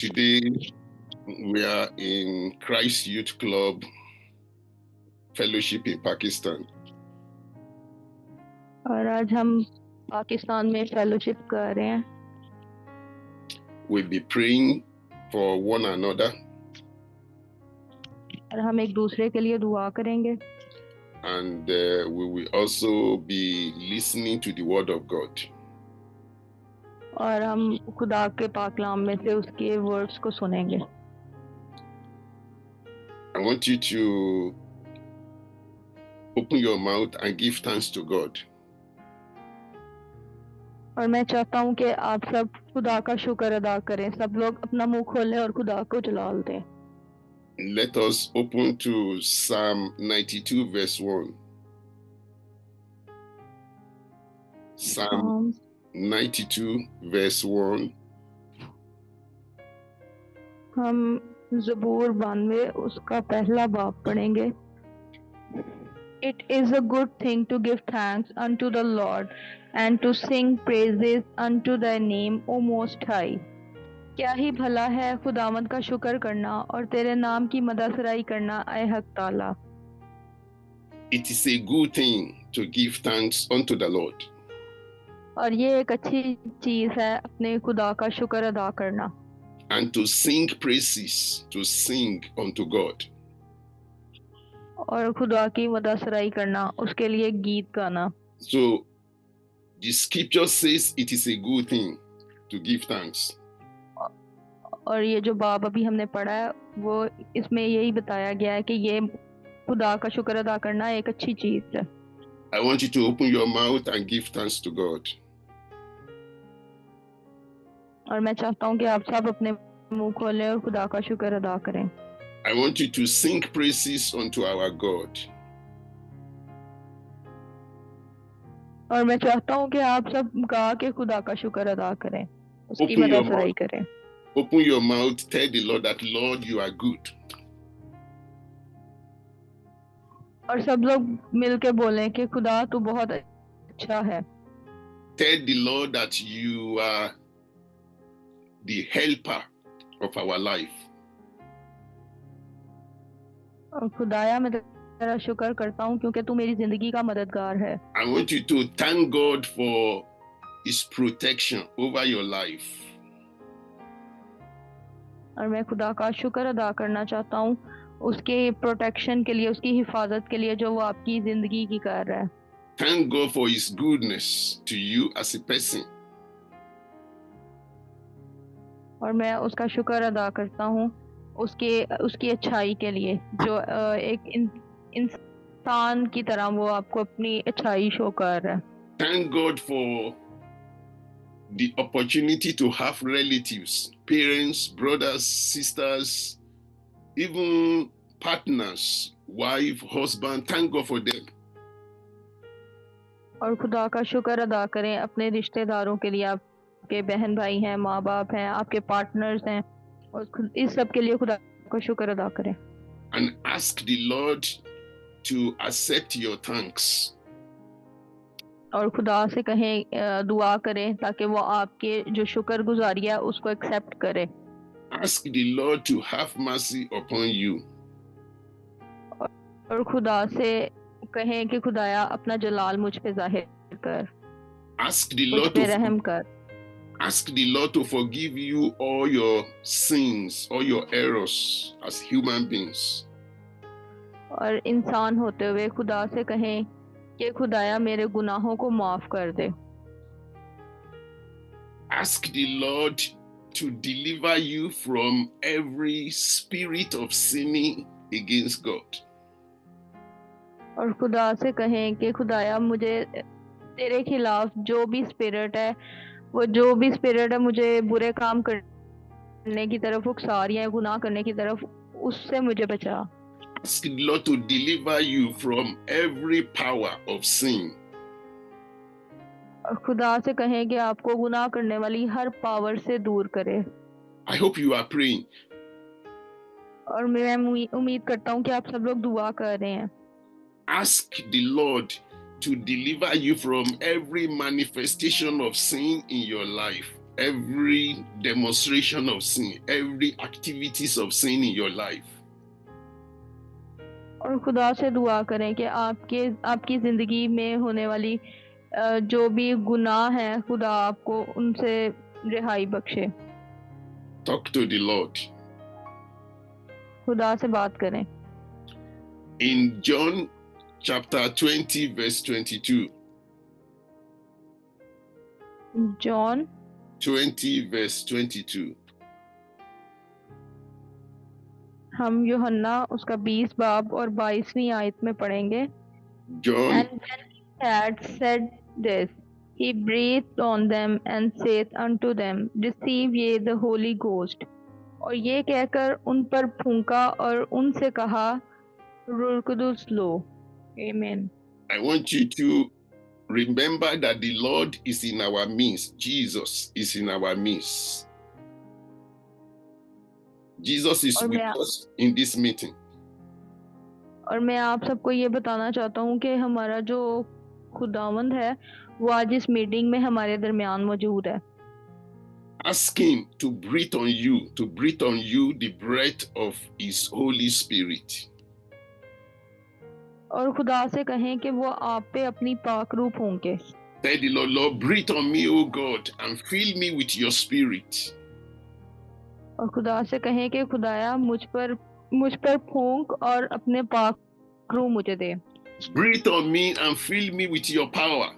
Today, we are in Christ Youth Club Fellowship in Pakistan. और आज हम पाकिस्तान में फेलोशिप कर रहे हैं. We'll be praying for one another. और हम एक दूसरे के लिए दुआ करेंगे. And we will also be listening to the word of God. और हम खुदा के पाक कलाम में से उसके वर्ड्स को सुनेंगे. I want you to open your mouth and give thanks to God. और मैं चाहता हूँ कि आप सब खुदा का शुक्र अदा करें. सब लोग अपना मुंह खोलें और खुदा को जलाल दें. Let us open to Psalm 92 verse 1. Psalm 92 verse 1. हम ज़बूर 92 उसका पहला बाब पढ़ेंगे. It is a good thing to give thanks unto the Lord and to sing praises unto thy name, O Most High. क्या ही भला है खुदावंद का शुक्र करना और तेरे नाम की मदसराई करना ऐ हक ताला. It is a good thing to give thanks unto the Lord. और ये एक अच्छी चीज है अपने खुदा का शुक्र अदा करना. And to sing praises, to sing unto God. और खुदा की मदसराई करना, उसके लिए गीत गाना. So the scripture says it is a good thing to give thanks. और ये जो बाब अभी हमने पढ़ा है वो इसमें यही बताया गया है कि ये खुदा का शुक्र अदा करना एक अच्छी चीज है. I want you to open your mouth and give thanks to God. और मैं चाहता हूँ कि आप सब अपने मुंह खोलें और खुदा का शुक्र अदा करें. I want you to sing praises unto our God. और मैं चाहता हूँ कि आप सब गा के खुदा का शुक्र अदा करें, उसकी Open your मदसराई mouth. करें. Open your mouth, tell the Lord that, Lord, you are good. और सब लोग मिलके बोलें कि खुदा तू बहुत अच्छा है. Tell the Lord that you are the helper of our life. और खुदाया मैं तेरा शुक्र करता हूँ क्योंकि तू मेरी जिंदगी का मददगार है. I want you to thank God for His protection over your life. और मैं खुदा का शुक्र अदा करना चाहता हूँ उसके प्रोटेक्शन के लिए, उसकी हिफाजत के लिए जो वो आपकी जिंदगी की कर रहा है. Thank God for His goodness to you as a person. और मैं उसका शुक्र अदा करता हूँ उसकी अच्छाई के लिए, जो एक इंसान की तरह वो आपको अपनी अच्छाई शो कर रहा है. Thank God for the opportunity to have relatives, parents, brothers, sisters, even partners, wife, husband. Thank God for them. और खुदा का शुक्र अदा करें अपने रिश्तेदारों के लिए. आपके बहन भाई हैं, माँ बाप हैं, आपके पार्टनर्स हैं, और इस सब के लिए खुदा का शुक्र अदा करें. And ask the Lord to accept your thanks. और खुदा से कहें, दुआ करें ताकि वो आपके जो शुक्र गुजारी है उसको एक्सेप्ट करे. Ask the Lord to have mercy upon you. और खुदा से कहें कि खुदाया अपना जलाल मुझ पे जाहिर कर, Ask the मुझ Lord पे to रहम कर. ask the Lord to forgive you all your sins, all your errors as human beings. और इंसान होते हुए खुदा से कहें कि खुदाया मेरे गुनाहों को माफ कर दे. Ask the Lord to deliver you from every spirit of sinning against God. और खुदा से कहें कि खुदाया मुझे तेरे खिलाफ जो भी स्पिरिट है मुझे बुरे काम करने की तरफ उकसा रही है, गुनाह करने की तरफ, उससे मुझे बचा. Ask the Lord to deliver you from every power of sin. और खुदा से कहें कि आपको गुनाह करने वाली हर पावर से दूर करे. I hope you are praying. और मैं उम्मीद करता हूँ कि आप सब लोग दुआ कर रहे हैं. Ask the Lord to deliver you from every manifestation of sin in your life, every demonstration of sin, every activities of sin in your life. और खुदा से दुआ करें कि आपकी जिंदगी में होने वाली जो भी गुनाह है, खुदा आपको उनसे रिहाई बख्शे। Talk to the Lord. खुदा से बात करें। In John chapter 20 verse 22. John 20 verse 22. हम यूहन्ना उसका 20 बाब और 22वीं आयत में पढ़ेंगे। John And when he had said this, he breathed on them and saith unto them, Receive ye the Holy Ghost. और ये कहकर उन पर फूंका और उनसे कहा, रूह कुदुस लो। Amen. I want you to remember that the Lord is in our midst. Jesus is in our midst. Jesus is with us in this meeting. और मैं आप सबको ये बताना चाहता हूँ कि हमारा जो खुदावंद है वो आज इस मीटिंग में हमारे दरमियान मौजूद है। Ask him to breathe on you the breath of his Holy Spirit. और खुदा से कहें कि वो आप पे अपनी पाक रूह फूंके। Tell the Lord, Lord, breathe on me, O God, and fill me with your spirit. और खुदा से कहें कि खुदाया मुझ पर फूंक और अपने पाक रूह मुझे दे। Breathe on me and fill me with your power.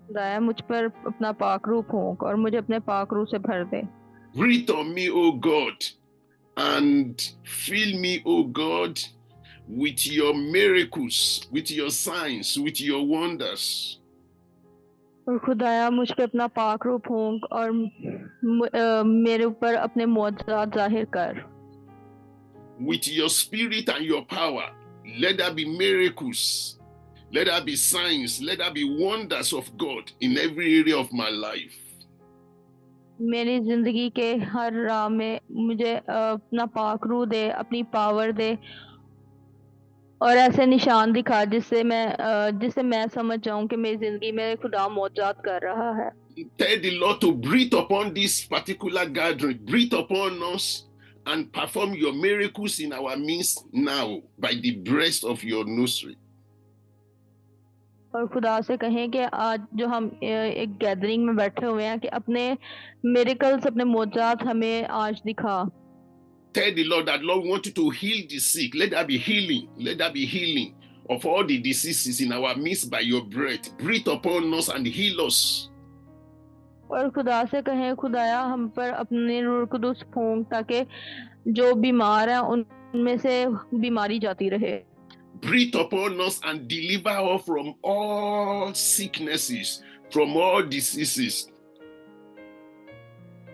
खुदाया मुझ पर अपना पाक रूह फूंक और मुझे अपने पाक रूह से भर दे। Breathe on me, O God, and fill me, O God, with your miracles, with your signs, with your wonders. और खुदाया मुझ पे अपना पाक रूह फूंक और मेरे ऊपर अपने मौजज़ात जाहिर कर। With your spirit and your power, let there be miracles, let there be signs, let there be wonders of God in every area of my life. मेरी जिंदगी के हर राह में मुझे अपना पाक रूह दे, अपनी पावर दे और ऐसे निशान दिखा जिससे मैं समझ जाऊं कि मेरी जिंदगी में खुदा मौजूद कर रहा है। Tell the Lord to breathe upon this particular gathering, breathe upon us and perform your miracles in our midst now by the breath of your nostril. और खुदा से कहें कि आज जो हम एक गैदरिंग में बैठे हुए हैं कि अपने मिरेकल्स, अपने मौजूद हमें आज दिखा। Tell the Lord that, Lord, we want you to heal the sick. Let there be healing. Let there be healing of all the diseases in our midst by your breath. Breathe upon us and heal us. और खुदा से कहें, खुदाया हम पर अपने रूह कुदुस फूंक ताकि जो बीमार हैं उनमें से बीमारी जाती रहे। Breathe upon us and deliver us from all sicknesses, from all diseases.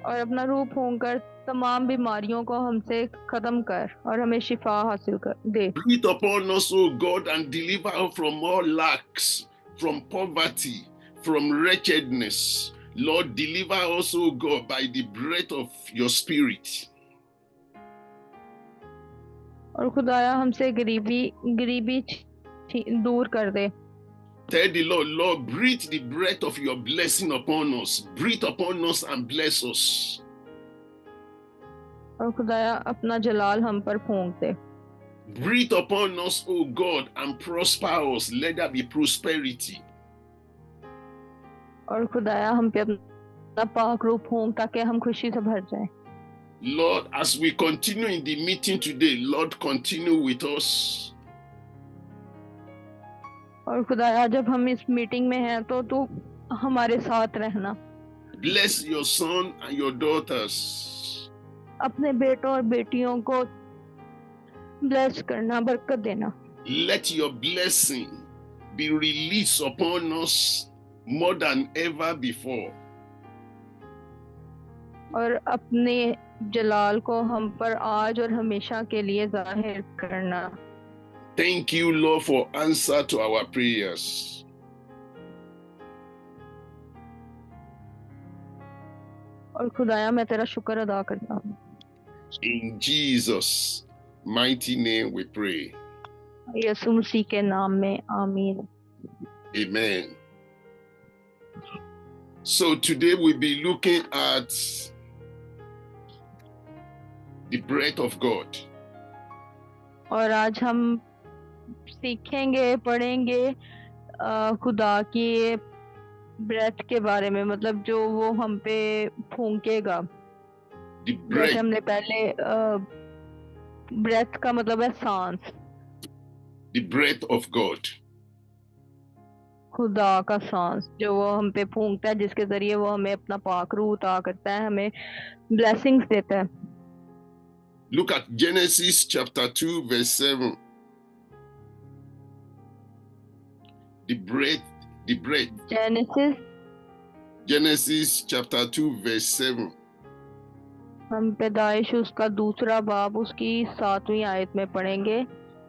और अपना रूह फूंक कर तमाम बीमारियों को हमसे खत्म कर और हमें शिफा हासिल कर दे। Breathe upon us, O God, and deliver us from all lacks, from poverty, from wretchedness. Lord, deliver us, O God, by the breath of your spirit. और खुदाया हमसे गरीबी दूर कर दे। Tell the Lord, Lord, breathe the breath of your blessing upon us. Breathe upon us and bless us. और खुदाया अपना जलाल हम पर फूंक दे। Breathe upon us, O God, and prosper us. Let there be prosperity. और खुदाया हम पे अपना पाक रूह फूंक ताकि हम खुशी से भर जाएं। Lord, as we continue in the meeting today, Lord, continue with us. और खुदाया जब हम इस मीटिंग में हैं तो तू हमारे साथ रहना। Bless your son and your daughters. अपने बेटों और बेटियों को ब्लेस करना, बरकत देना। Let your blessing be released upon us more than ever before. और अपने जलाल को हम पर आज और हमेशा के लिए जाहिर करना। Thank you, Lord, for answer to our prayers. और खुदाया मैं तेरा शुक्र अदा करता हूँ। In Jesus' mighty name we pray. यीशु मसीह के नाम में आमीन। Amen. So today we'll be looking at the breath of God. और आज हम सीखेंगे, पढ़ेंगे खुदा की ब्रेथ के बारे में, मतलब जो वो हम पे फूंकेगा. The जैसे breath, हमने पहले ब्रेथ का मतलब है सांस, the breath of God. खुदा का सांस जो वो हम पे फूंकता है, जिसके जरिए वो हमें अपना पाक रूह अता करता है, हमें ब्लेसिंग्स देता है. Look at Genesis chapter 2 verse 7. The breath. Genesis chapter 2 verse 7. हम पैदाइश उसका दूसरा बाब उसकी 7वीं आयत में पढ़ेंगे.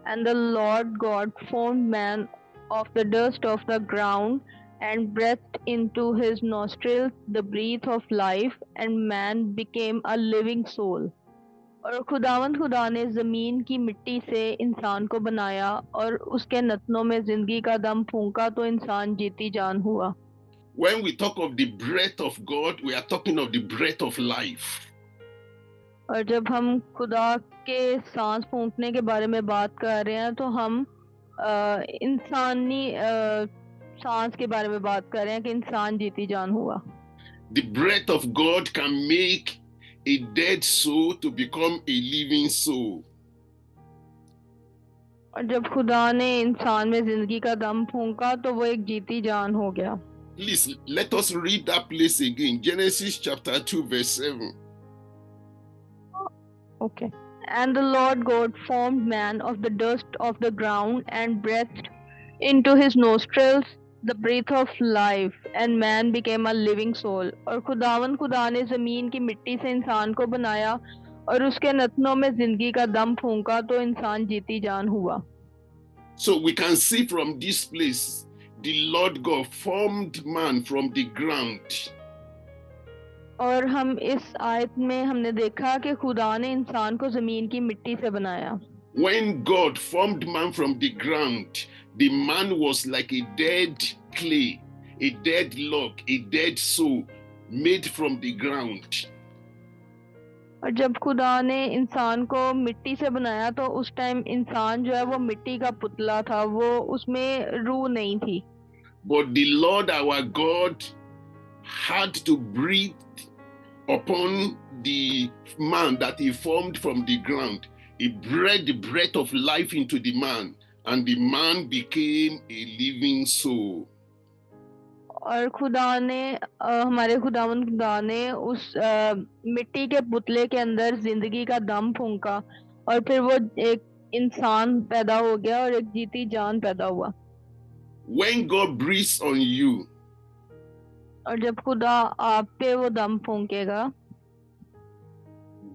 And the Lord God formed man of the dust of the ground and breathed into his nostrils the breath of life, and man became a living soul. और खुदावंद खुदा ने जमीन की मिट्टी से इंसान को बनाया और उसके नथनों में जिंदगी का दम फूंका तो इंसान जीती जान हुआ. When we talk of the breath of God, we are talking of the breath of life. और जब हम खुदा के सांस फूंकने के बारे में बात कर रहे हैं तो हम इंसानी सांस के बारे में बात कर रहे हैं कि इंसान जीती जान हुआ. The breath of God can make a dead soul to become a living soul. और जब खुदा ने इंसान में जिंदगी का दम फूंका तो वो एक जीती जान हो गया. Please, let us read that place again. Genesis chapter 2 verse 7. Okay. And the Lord God formed man of the dust of the ground and breathed into his nostrils the breath of life, and man became a living soul. और खुदावन खुदा ने जमीन की मिट्टी से इंसान को बनाया और उसके नथनों में जिंदगी का दम फूंका तो इंसान जीती जान हुआ. So we can see from this place, the Lord God formed man from the ground. और हम इस आयत में हमने देखा कि खुदा ने इंसान को जमीन की मिट्टी से बनाया. When God formed man from the ground, the man was like a dead clay, a dead log, a dead soul made from the ground. और जब खुदा ने इंसान को मिट्टी से बनाया तो उस टाइम इंसान जो है वो मिट्टी का पुतला था, वो उसमें रूह नहीं थी. But the Lord our God had to breathe upon the man that he formed from the ground. He breathed the breath of life into the man, and the man became a living soul. और खुदा ने हमारे खुदावंद खुदा ने उस मिट्टी के पुतले के अंदर जिंदगी का दम फूंका और फिर वो एक इंसान पैदा हो गया और एक जीती जान पैदा हुआ. When God breathes on you, और जब खुदा आप पे वो दम फूंकेगा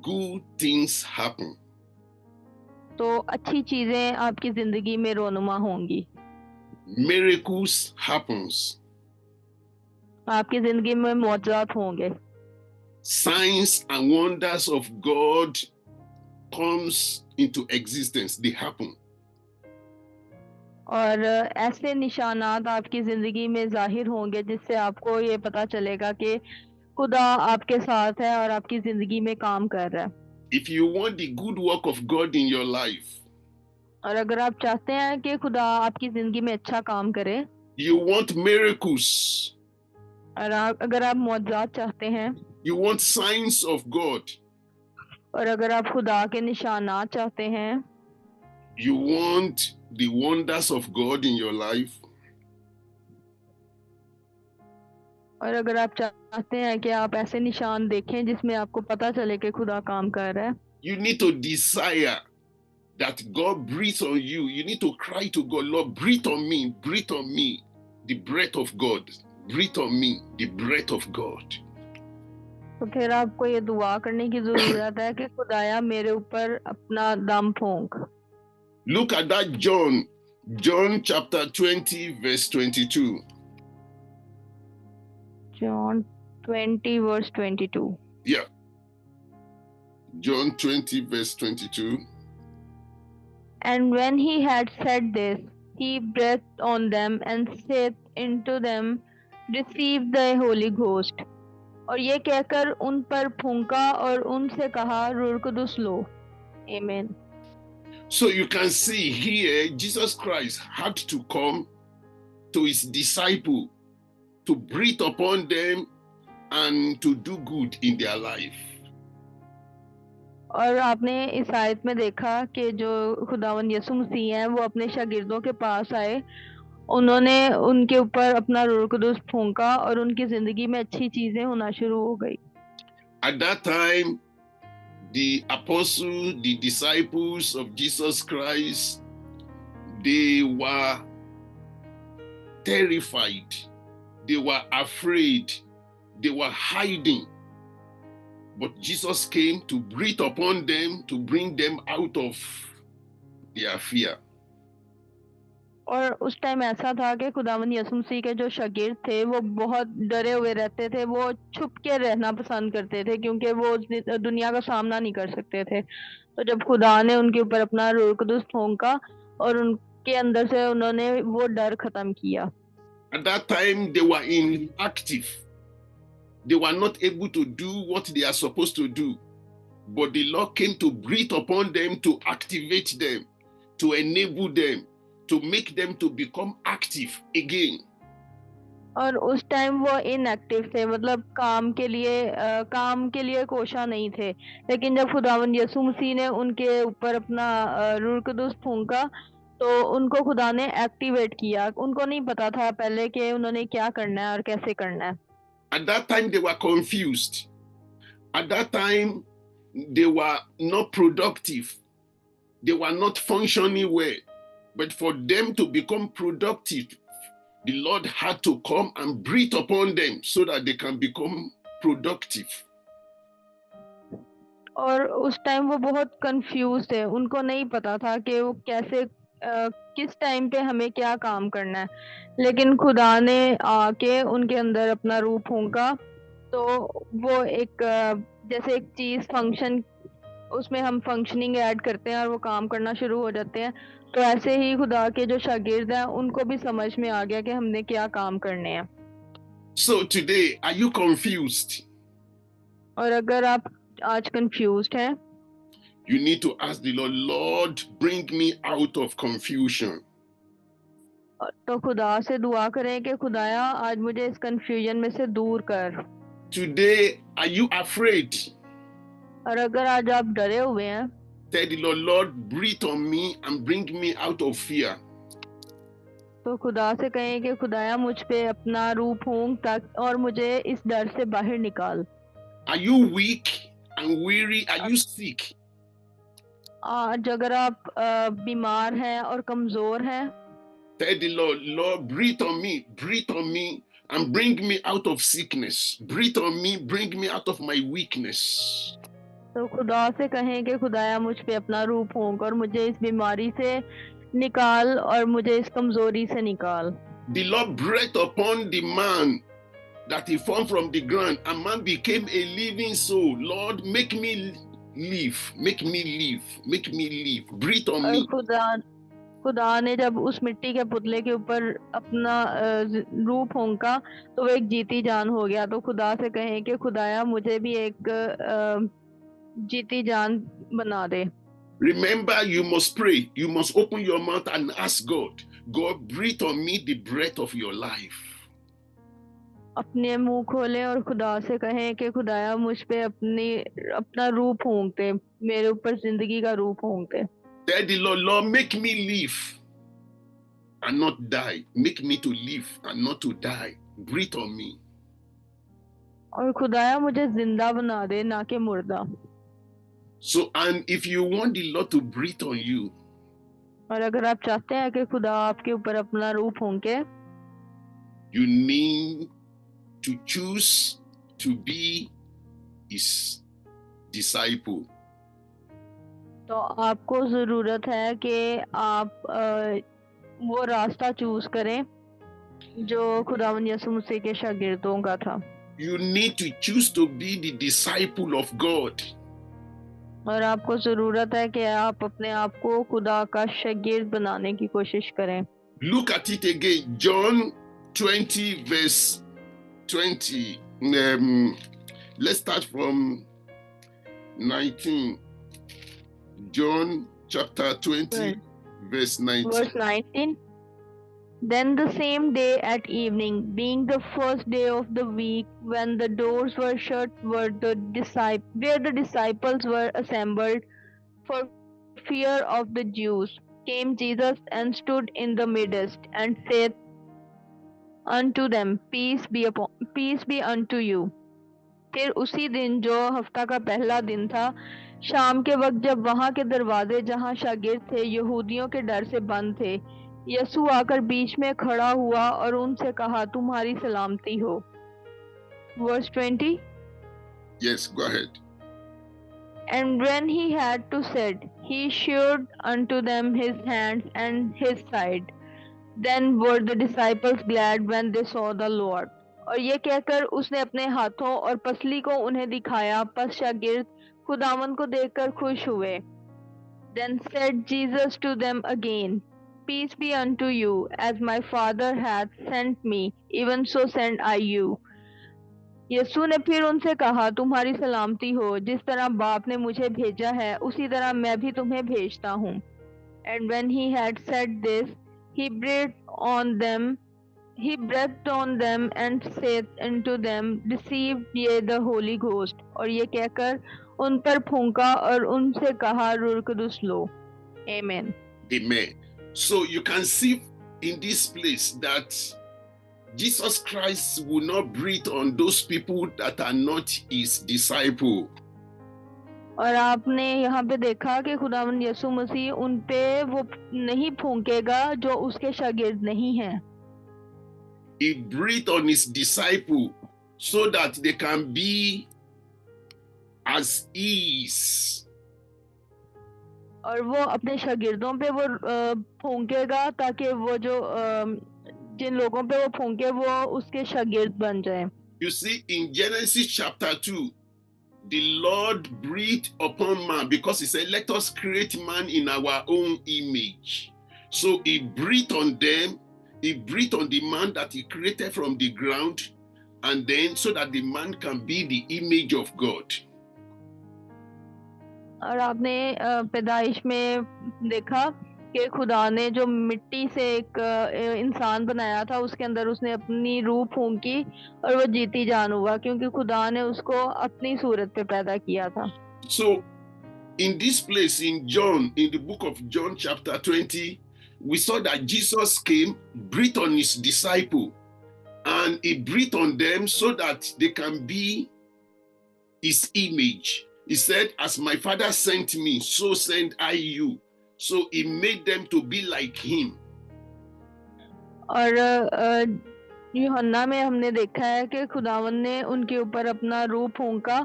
good things happen. तो अच्छी चीजें आपकी जिंदगी में रोनुमा होंगी. Miracles happens. आपकी जिंदगी में मौजूद होंगे. Signs and wonders of God comes into existence. They happen. और ऐसे निशानात आपकी जिंदगी में जाहिर होंगे जिससे आपको ये पता चलेगा कि खुदा आपके साथ है और आपकी जिंदगी में काम कर रहा है. If you want the good work of God in your life, और अगर आप चाहते हैं कि खुदा आपकी जिंदगी में अच्छा काम करे, you want miracles, और अगर आप मौजूद चाहते हैं, you want signs of God, और अगर आप खुदा के निशानात चाहते हैं, you want the wonders of God in your life, और अगर आप चाहते हैं कि आप ऐसे निशान देखें जिसमें आपको पता चले कि खुदा काम कर रहा है, you need to desire that God breathes on you. You need to cry to God, Lord, breathe on me, the breath of God. Breathe on me, the breath of God. तो फिर आपको ये दुआ करने की जरूरत है कि खुदाया मेरे ऊपर अपना दम फूंक. Look at that John chapter 20 verse 22. John 20 verse 22. Yeah. John 20 verse 22. And when he had said this, he breathed on them and saith unto them, receive the Holy Ghost. और ये कहकर उन पर फूंका और उनसे कहा, रूह कुदुस लो. Amen. So you can see here, Jesus Christ had to come to his disciple to breathe upon them and to do good in their life. और आपने इस आयत में देखा कि जो खुदावन यसु मसीह हैं वो अपने शागिर्दों के पास आए, उन्होंने उनके ऊपर अपना रूह कुदुस फूंका और उनकी जिंदगी में अच्छी चीजें होना शुरू हो गई. At that time, the apostles, the disciples of Jesus Christ, they were terrified, they were afraid, they were hiding. But Jesus came to breathe upon them, to bring them out of their fear. और उस time ऐसा था कि खुदावंद यसु मसीह के जो शागिर्द थे वो बहुत डरे हुए रहते थे, वो छुप के रहना पसंद करते थे क्योंकि वो दुनिया का सामना नहीं कर सकते थे. तो जब खुदा ने उनके ऊपर अपना रूह कुदुस फूंका और उनके अंदर से उन्होंने वो डर खत्म किया. At that time, they were inactive. They were not able to do what they are supposed to do. But the Lord came to breathe upon them, to activate them, to enable them, to make them to become active again. और उस time वो inactive थे, मतलब काम के लिए कोशा नहीं थे. लेकिन जब खुदावंद यसु मसीह ने उनके ऊपर अपना रूह कुदुस फूंका तो उनको खुदा ने एक्टिवेट किया. उनको नहीं पता था पहले कि उन्होंने क्या करना है और कैसे करना है. At that time, they were confused. At that time, they were not productive. They were not functioning well. But for them to become productive, the Lord had to come and breathe upon them so that they can become productive. और उस time वो बहुत confuse थे, उनको नहीं पता था कि वो कैसे किस टाइम पे हमें क्या काम करना है. लेकिन खुदा ने आके उनके अंदर अपना रूह फूंका तो वो एक जैसे एक चीज फंक्शन, उसमें हम फंक्शनिंग ऐड करते हैं और वो काम करना शुरू हो जाते हैं. तो ऐसे ही खुदा के जो शागिर्द हैं उनको भी समझ में आ गया कि हमने क्या काम करने हैं. So today, are you confused? और अगर आप आज कंफ्यूज्ड हैं, You need to ask the Lord, Lord, bring me out of confusion. तो खुदा से दुआ करें कि खुदाया आज मुझे इस कंफ्यूजन में से दूर कर. Today, are you afraid? और अगर आज आप डरे हुए हैं, Tell the Lord, Lord, breathe on me and bring me out of fear. तो खुदा से कहें कि खुदाया मुझ पे अपना रूह फूंक तक और मुझे इस डर से बाहर निकाल. Are you weak and weary? Are you sick? आज अगर आप बीमार हैं और कमजोर हैं, Tell the Lord, Lord, breathe on me and bring me out of sickness. Breathe on me, bring me out of my weakness. तो खुदा से कहें कि खुदाया मुझ पे अपना रूह फूंक और मुझे इस बीमारी से निकाल और मुझे इस कमजोरी से निकाल. The Lord breathed upon the man that he formed from the ground, and man became a living soul. Lord, make me live, make me live, make me live. Breathe on me. खुदा ने जब उस मिट्टी के पुतले के ऊपर अपना रूह फूंका तो वो एक जीती जान हो गया. तो खुदा से कहें कि खुदाया मुझे भी एक जीती जान बना दे. Remember, you must pray. You must open your mouth and ask God, God, breathe on me the breath of your life. अपने मुंह खोलें और खुदा से कहें कि खुदाया मुझ पे अपना रूह फूंक दे, मेरे ऊपर जिंदगी का रूह फूंक दे. Tell the Lord, Lord, make me live and not die. Make me to live and not to die. Breathe on me. और खुदाया मुझे जिंदा बना दे, ना कि मुर्दा. So, and if you want the Lord to breathe on you, और अगर आप चाहते हैं कि खुदा आपके ऊपर अपना रूह फूंके, you need to choose to be his disciple. तो आपको जरूरत है कि आप वो रास्ता चूज करें जो खुदावंद यसु मसीह के शागिर्दों का था. You need to choose to be the disciple of God. और आपको जरूरत है कि आप अपने आप को खुदा का शागिर्द बनाने की कोशिश करें. Look at it again. John 20 verse 20. Let's start from 19. John chapter 20, verse 19. Verse 19. Then the same day at evening, being the first day of the week, when the doors were shut, where the disciples were assembled for fear of the Jews, came Jesus and stood in the midst, and said unto them, peace be unto you. फिर उसी दिन जो हफ्ता का पहला दिन था, शाम के वक्त जब वहां के दरवाजे जहां शागिर्द थे यहूदियों के डर से बंद थे, यसु आकर बीच में खड़ा हुआ और उनसे कहा, तुम्हारी सलामती हो. Verse 20. Yes, go ahead. And when he had to said, he shewed unto them his hands and his side. Then were the disciples glad when they saw the Lord. और ये कहकर उसने अपने हाथों और पसली को उन्हें दिखाया, पस शागिर्द खुदावंद को देखकर खुश हुए. Then said Jesus to them again, peace be unto you, as my Father hath sent me, even so send I you. यीशु ने फिर उनसे कहा, तुम्हारी सलामती हो. जिस तरह बाप ने मुझे भेजा है, उसी तरह मैं भी तुम्हें भेजता हूँ. And when he had said this, he breathed on them and said unto them, receive ye the Holy Ghost. और ये कहकर उन पर फूंका और उनसे कहा, रूह कुदुस लो. Amen. Amen. So you can see in this place that Jesus Christ will not breathe on those people that are not his disciple. और आपने यहाँ पे देखा कि खुदावंद यीशु मसीह उन पे वो नहीं फूंकेगा जो उसके शागिर्द नहीं हैं. He breathed on his disciple so that they can be as is. और वो अपने शागिर्दों पे वो फूंकेगा ताकि वो जो जिन लोगों पे वो फूंके वो उसके शागिर्द बन जाएं. You see, in Genesis chapter 2, the Lord breathed upon man because he said, let us create man in our own image. So he breathed on them, he breathed on the man that he created from the ground, and then so that the man can be the image of God. और आपने पैदाइश में देखा कि खुदा ने जो मिट्टी से एक इंसान बनाया था, उसके अंदर उसने अपनी रूह फूंकी और वो जीती जान हुआ, क्योंकि खुदा ने उसको अपनी सूरत पे पैदा किया था. So in this place in John, in the book of John chapter 20, we saw that Jesus came, breathed on his disciple, and he breathed on them so that they can be his image. He said, as my Father sent me, so send I you. So he made them to be like him. और यूहन्ना में हमने देखा है कि खुदावंद ने उनके ऊपर अपना रूह फूंका,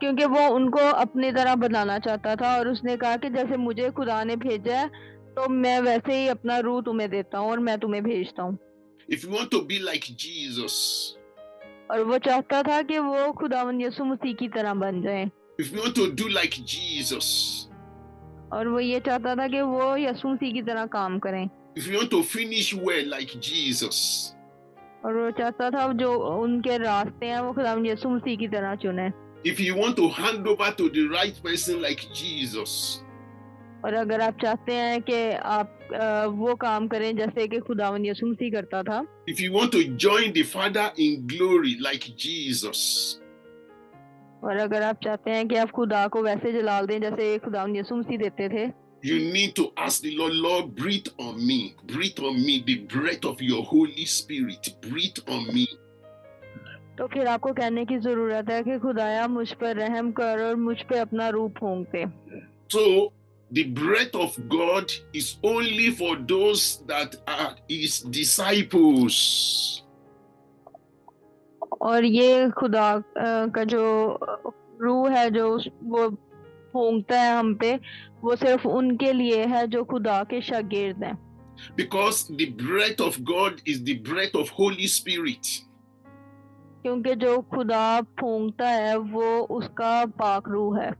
क्योंकि वो उनको अपनी तरह बनाना चाहता था. और उसने कहा कि जैसे मुझे खुदा ने भेजा है, तो मैं वैसे ही अपना रूह तुम्हें देता हूँ और मैं तुम्हें भेजता हूँ. If you want to be like Jesus, और वो चाहता था कि वो खुदावंद यीशु मसीह की तरह बन जाए. if you want to do like Jesus, और वो ये चाहता था कि वो यीशु मसीह की तरह काम करें. if you want to finish well like Jesus, और वो चाहता था जो उनके रास्ते हैं वो खुदावंद यीशु मसीह की तरह चुने. if you want to hand over to the right person like Jesus, और अगर आप चाहते हैं कि आप वो काम करें जैसे कि खुदावंद यीशु मसीह करता था, if you want to join the Father in glory like Jesus, और अगर आप चाहते हैं कि आप खुदा को वैसे जलाल दें जैसे खुदावंद यीशु मसीह देते थे, you need to ask the Lord, Lord, breathe on me the breath of your Holy Spirit, breathe on me. तो फिर आपको कहने की जरूरत है कि खुदाया मुझ पर रहम कर और मुझ पे अपना रूह फूंक दे. So the breath of God is only for those that are his disciples. और ये खुदा का जो रूह है जो वो फूंकता है हम पे, वो सिर्फ उनके लिए है जो खुदा के शागिर्द हैं. Because the breath of God is the breath of Holy Spirit. क्योंकि जो खुदा फूंकता है वो उसका पाक रूह है.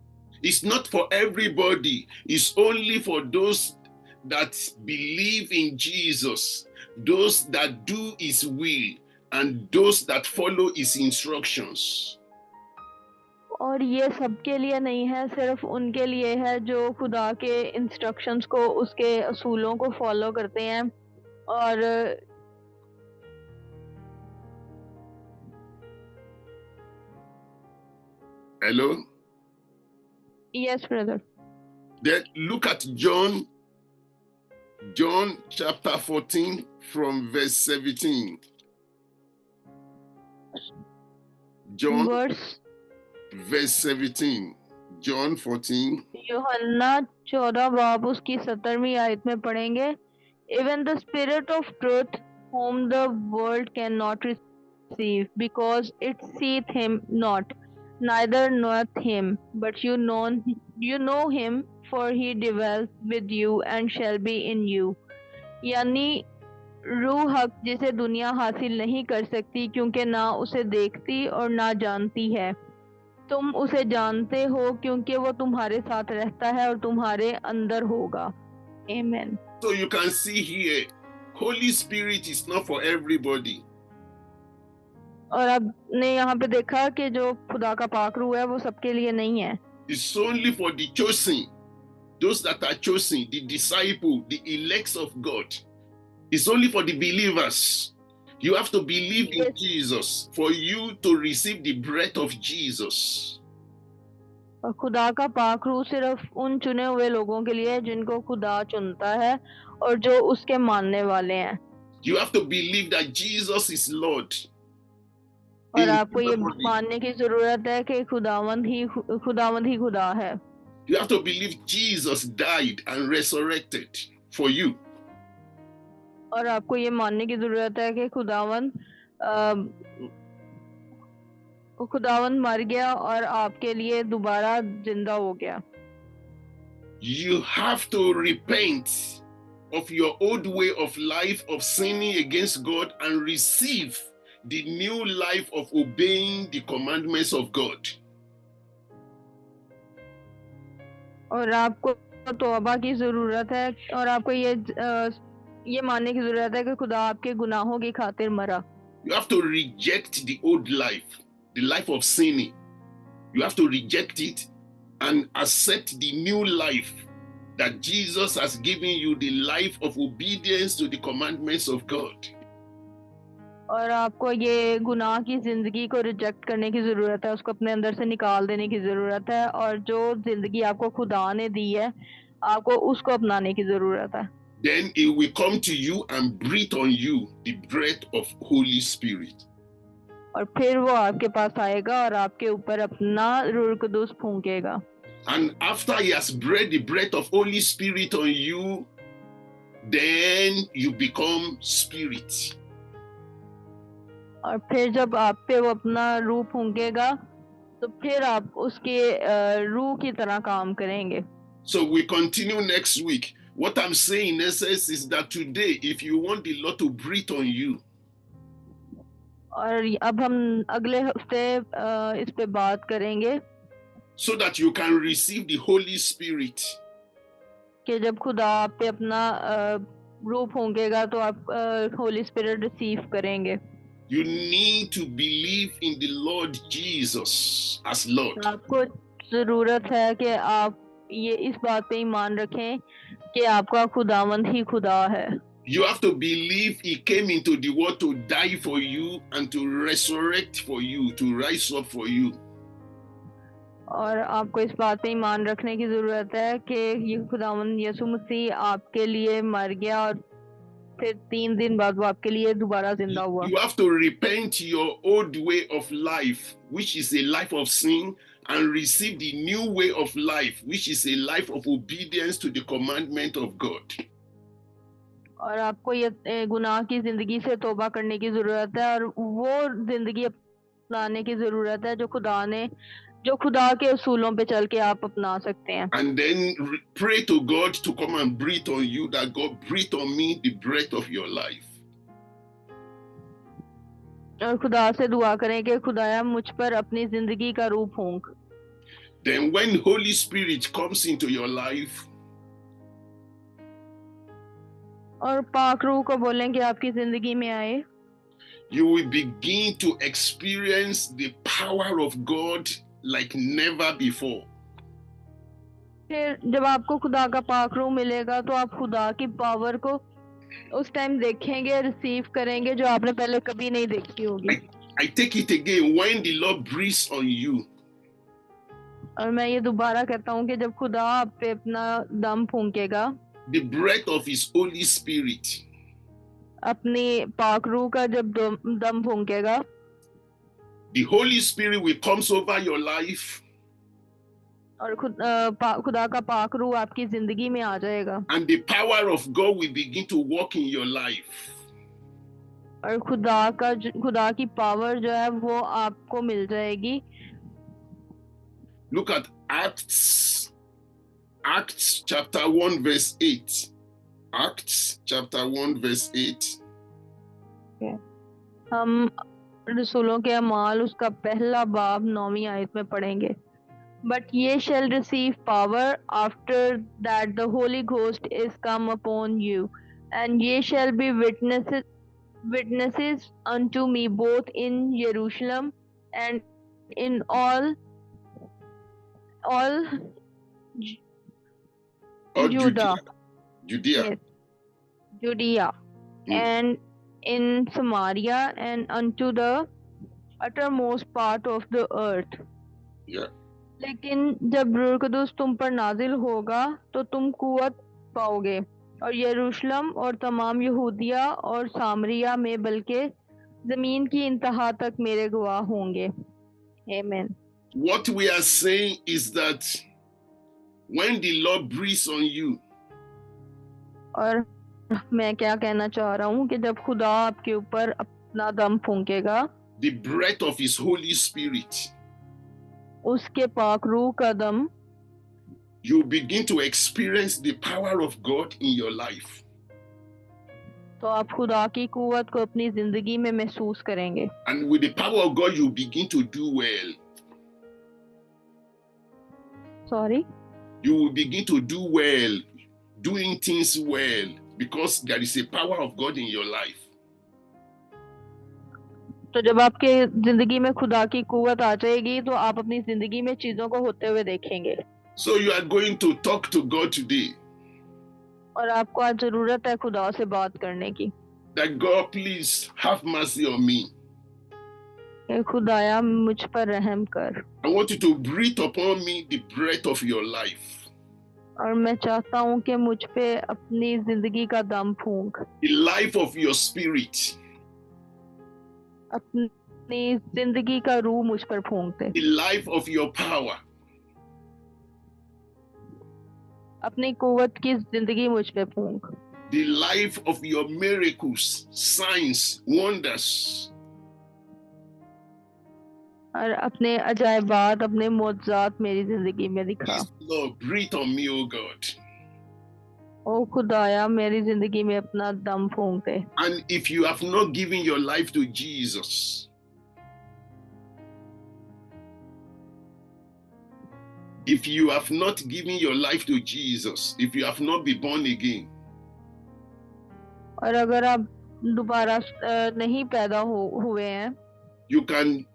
It's not for everybody. It's only for those that believe in Jesus, those that do his will, and those that follow his instructions. और ये सबके लिए नहीं है, सिर्फ उनके लिए है जो खुदा के इंस्ट्रक्शंस को, उसके असूलों को फॉलो करते हैं। और Hello? Yes brother. Then look at John chapter 14 from verse 17. John verse verse 17. John 14. यूहन्ना 14 बाब उसकी 17वीं आयत में पढ़ेंगे। Even the Spirit of truth, whom the world cannot receive, because it seeth him not, neither knoweth him, but you know him, for he dwells with you and shall be in you। यानी रूह हक जिसे दुनिया हासिल नहीं कर सकती, क्योंकि ना उसे देखती और ना जानती है। तुम उसे जानते हो क्योंकि वो तुम्हारे साथ रहता है और तुम्हारे अंदर होगा। Amen। So you can see here, Holy Spirit is not for everybody. और आपने यहाँ पे देखा कि जो खुदा का पाक रूह है वो सबके लिए नहीं है। It's only for the chosen, those that are chosen, the disciple, the elects of God. It's only for the believers. You have to believe in Yes। Jesus for you to receive the breath of Jesus. और खुदा का पाक रूह सिर्फ उन चुने हुए लोगों के लिए है जिनको खुदा चुनता है और जो उसके मानने वाले हैं। You have to believe that Jesus is Lord. और In आपको ये everybody. मानने की जरूरत है कि खुदावंद ही खुदा है। You have to believe Jesus died and resurrected for you. और आपको ये मानने की जरूरत है कि खुदावंद मर गया और आपके लिए दोबारा जिंदा हो गया। You have to repent of your old way of life of sinning against God and receive the new life of obeying the commandments of God. और आपको तौबा की जरूरत है और आपको ये मानने की जरूरत है कि खुदा आपके गुनाहों की खातिर मरा। You have to reject the old life, the life of sinning. You have to reject it and accept the new life that Jesus has given you, the life of obedience to the commandments of God. और आपको ये गुनाह की जिंदगी को reject करने की जरूरत है, उसको अपने अंदर से निकाल देने की जरूरत है और जो जिंदगी आपको खुदा ने दी है आपको उसको अपनाने की जरूरत है। Then he will come to you and breathe on you the breath of Holy Spirit. और फिर वो आपके पास आएगा और आपके ऊपर अपना रूह Quddus फूंकेगा। And after he has breathed the breath of Holy Spirit on you, then you become spirit. और फिर जब आप पे वो अपना रूह फूंकेगा तो फिर आप उसके रूह की तरह काम करेंगे। So we continue next week. What I'm saying in essence is that today, if you want the Lord to breathe on you, और अब हम अगले हफ्ते इस पे बात करेंगे so that you can receive the Holy Spirit, कि जब खुदा आप पे अपना रूह फूंकेगा तो आप होली स्पिरिट रिसीव करेंगे। you need to believe in the Lord Jesus as Lord. आपको जरूरत है कि आप ये इस बात पे ईमान रखें कि आपका खुदावंद ही खुदा है। You have to believe he came into the world to die for you and to resurrect for you, to rise up for you. और आपको इस बात पे ईमान रखने की जरूरत है कि ये खुदावंद यीशु मसीह आपके लिए मर गया और फिर 3 दिन बाद वो आपके लिए दोबारा जिंदा हुआ। You have to repent your old way of life, which is a life of sin, and receive the new way of life, which is a life of obedience to the commandment of God. और आपको ये गुनाह की जिंदगी से तौबा करने की जरूरत है और वो जिंदगी अपनाने की जरूरत है जो खुदा के उसूलों पे चल के आप अपना सकते हैं। And then pray to God to come and breathe on you, that God breathe on me the breath of your life. और खुदा से दुआ करें कि खुदाया मुझ पर अपनी जिंदगी का रूह फूंक। Then when Holy Spirit comes into your life, और पाक रूह को बोलें कि आपकी जिंदगी में आए। you will begin to experience the power of God like never before. फिर जब आपको खुदा का पाक रूह मिलेगा तो आप खुदा की पावर को उस टाइम देखेंगे, रिसीव करेंगे, जो आपने पहले कभी नहीं देखी होगी। I take it again, when the Lord breathes on you, और मैं ये दोबारा कहता हूँ कि जब खुदा आप पे अपना दम फूंकेगा, the breath of His Holy Spirit, अपनी पाक रूह का जब दम फूंकेगा, the Holy Spirit will comes over your life, और खुदा का पाक रूह आपकी जिंदगी में आ जाएगा, and the power of God will begin to work in your life. और खुदा की पावर जो है वो आपको मिल जाएगी। Look at Acts chapter 1 verse 8. Acts chapter 1 verse 8. हम रसूलों के अमाल उसका पहला बाब 9वीं आयत में पढ़ेंगे। But ye shall receive power after that the Holy Ghost is come upon you, and ye shall be witnesses unto me both in Jerusalem and in all Judah. Yes, Judea, and in Samaria and unto the uttermost part of the earth. Yeah. लेकिन जब रूह कुदूस तुम पर नाजिल होगा तो तुम कुव्वत पाओगे और यरूशलेम और तमाम यहूदिया और सामरिया में बल्कि जमीन की इंतहा तक मेरे गवाह होंगे। Amen. What we are saying is that when the Lord breathes on you, और मैं क्या कहना चाह रहा हूँ कि जब खुदा आपके ऊपर अपना दम फूंकेगा, the breath of His Holy Spirit, उसके पाक रूह का दम, you begin to experience the power of God in your life. तो आप खुदा की कुव्वत को अपनी जिंदगी में महसूस करेंगे। And with the power of God, you begin to do well. Sorry? You will begin to do well, doing things well, because there is a power of God in your life. तो जब आपके जिंदगी में खुदा की कुव्वत आ जाएगी तो आप अपनी जिंदगी में चीजों को होते हुए देखेंगे। So you are going to talk to God today. और आपको आज जरूरत है खुदा से बात करने की। That God, please have mercy on me. खुदाया मुझ पर रहम कर। I want you to breathe upon me the breath of your life. और मैं चाहता हूँ कि मुझ पे अपनी जिंदगी का दम फूंक। The life of your spirit. अपनी जिंदगी का रूह मुझ पर फूंक दे। The life of your power. अपनी कुव्वत की जिंदगी मुझ पे फूंक। The life of your miracles, signs, wonders. और अपने अजायबात, अपने मौजज़ात मेरी जिंदगी में दिखा। Lord, breathe on me, O God. ओ खुदाया मेरी जिंदगी में अपना दम फूंक दे। And if you have not given your life to Jesus, if you have not given your life to Jesus, if you have not been born again, और अगर आप दोबारा नहीं पैदा हुए हैं, you can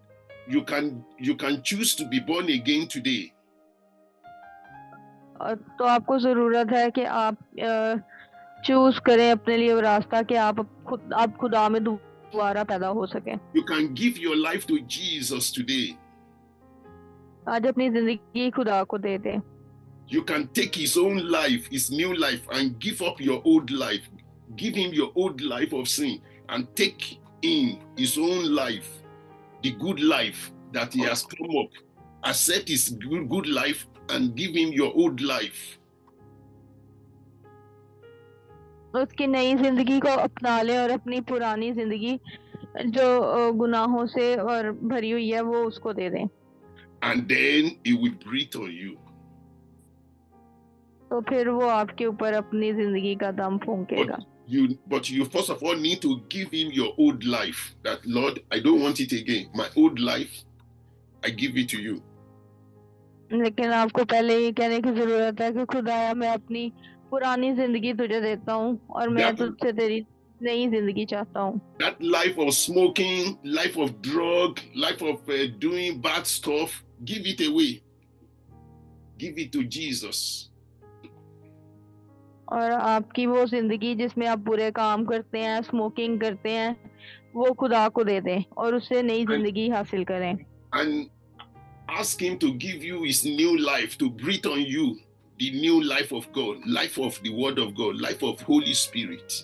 choose to be born again today. तो आपको जरूरत है कि आप चूज करें अपने लिए वो रास्ता कि आप खुदा में दोबारा पैदा हो सकें। You can give your life to Jesus today. आज अपनी जिंदगी खुदा को दे दें। You can take his own life, his new life, and give up your old life. Give him your old life of sin and take in his own life, the good life that he has come up. Accept his good life and give him your old life. उसकी नई जिंदगी को अपना ले और अपनी पुरानी जिंदगी जो गुनाहों से और भरी हुई है वो उसको दे दें। And then he will breathe on you. तो फिर वो आपके ऊपर अपनी जिंदगी का दम फूंकेगा। But you first of all need to give him your old life. That Lord, I don't want it again. My old life, I give it to you. लेकिन आपको पहले ये कहने की जरूरत है कि खुदाया मैं अपनी पुरानी जिंदगी तुझे देता हूँ और मैं तुझसे तेरी नई जिंदगी चाहता हूँ। That life of smoking, life of drug, life of doing bad stuff, give it away. Give it to Jesus. और आपकी वो जिंदगी जिसमें आप बुरे काम करते हैं, स्मोकिंग करते हैं, वो खुदा को दे दें और उससे नई And, जिंदगी हासिल करें। and ask him to give you his new life, to breathe on you the new life of God, life of the word of God, life of Holy Spirit.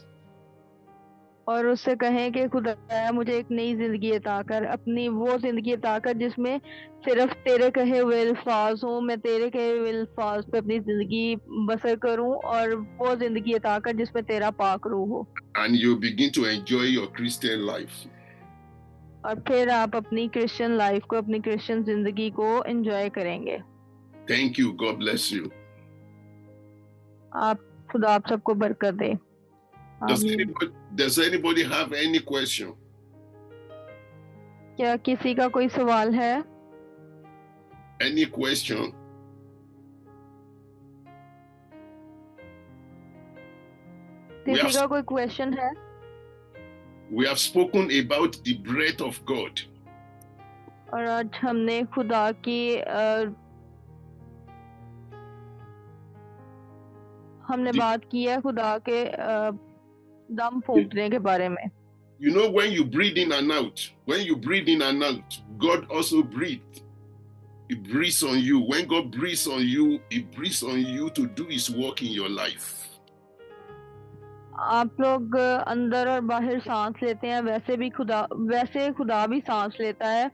और उससे कहें कि खुदाया मुझे एक नई जिंदगी अता कर, अपनी वो जिंदगी अता कर जिसमें सिर्फ तेरे कहे हुए अल्फाज हों, मैं तेरे कहे हुए अल्फाज पे अपनी जिंदगी बसर करूं, और वो जिंदगी अता कर जिसमें तेरा पाक रूह हो। And you begin to enjoy your Christian life. और फिर आप अपनी क्रिश्चियन लाइफ को, अपनी क्रिश्चियन जिंदगी को एंजॉय करेंगे। Thank you. God bless you. खुदा आप सबको बरकत दे। Does anybody have any question? क्या किसी का कोई सवाल है? Any question? किसी का कोई क्वेश्चन है? We have spoken about the breath of God. और आज हमने खुदा की हमने बात की है खुदा के दम फूंकने के बारे में। You know, when you breathe in and out, God also breathes. He breathes on you. When God breathes on you, He breathes on you to do His work in your life. आप लोग अंदर और बाहर सांस लेते हैं, वैसे खुदा भी सांस लेता है,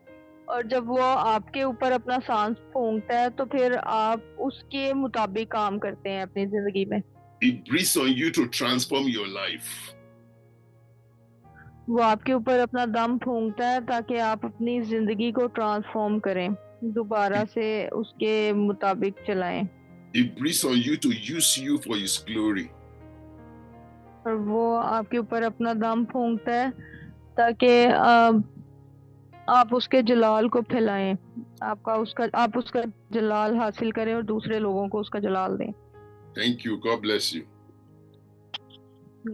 और जब वो आपके ऊपर अपना सांस फूंकता है तो फिर आप उसके मुताबिक काम करते हैं अपनी जिंदगी में। He breathes on you to transform your life. वो आपके ऊपर अपना दम फूंकता है ताकि आप अपनी जिंदगी को ट्रांसफॉर्म करें, दोबारा से उसके मुताबिक चलाएं। He breathes on you to use you for His glory. और वो आपके ऊपर अपना दम फूंकता है ताकि आप उसके जलाल को फैलाएं, आप उसका जलाल हासिल करें और दूसरे लोगों को उसका जलाल दें। Thank you. God bless you.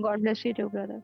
God bless you too, brother.